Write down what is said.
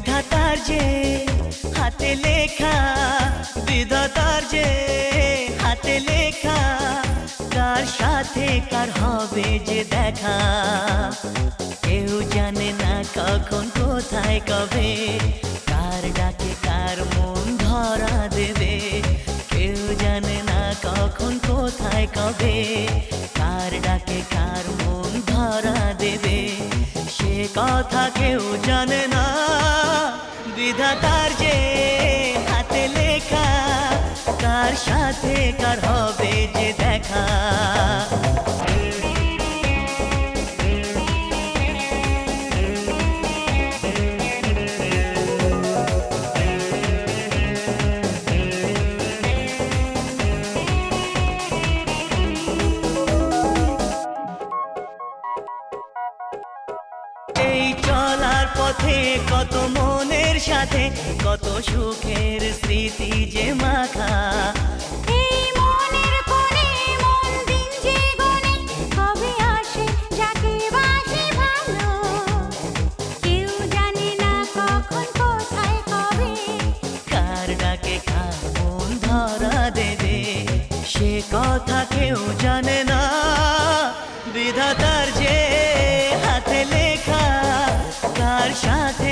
বিধাতার যে হাতে লেখা, বিধাতার যে হাতে লেখা, কার সাথে কার হবে যে দেখা। কেউ জানে না কখন কোথায় কবে, কার ডাকে কার মন ধরা দেবে। কেউ জানে না কখন কোথায় কবে, কার ডাকে কার মন ধরা দেবে। সে কথা কেউ জানে না, বিধাতার যে হাতে লেখা, কার সাথে কার হবে যে দেখা। এই চলার পথে কত মনের সাথে কত সুখের স্মৃতি যে মাখা। এই মনের কোণে মন দিন যে গনে, কবে আসে যাকে বাসে ভালো। কেউ জানে না কখন কোথায় কবে, কার ডাকে কার মন ধরা দেবে। সে কথা কেউ জানে না, বিধাতার যে হাতে লেখা, কার সাথে